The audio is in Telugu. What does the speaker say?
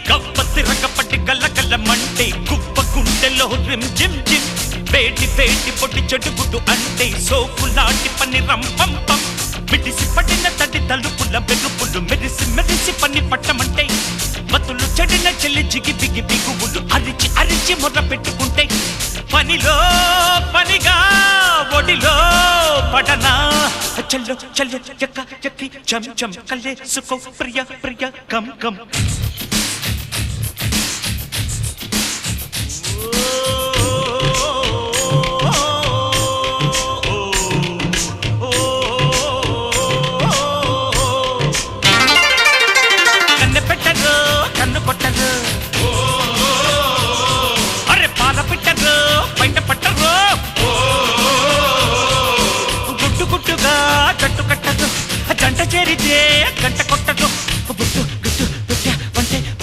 గవ్వతి రకపట్టి గల్ల గల్ల మంటే గుప్ప గుండెలో రిమ్ జిమ్ జిమ్ వేటి వేటి పొట్టి చెడుగుడు అంటే సోపు లాంటి పని రంపంపం మిడిసి పడిన తడి తలుపుల వెలుపులు మెరిసి మెరిసి పని పట్టమంటే మతులు చెడిన చెల్లి జిగి బిగి బిగువులు అరిచి అరిచి మొర్ర పెట్టుకుంటే పనిలో పనిగా ఒడిలో పడనా చల్లో చల్లో ఎక్క ఎక్కి చం చం కల్లే సుకో ప్రియ ప్రియ కం కం కన్ను పెట్టరు కన్ను కొట్ట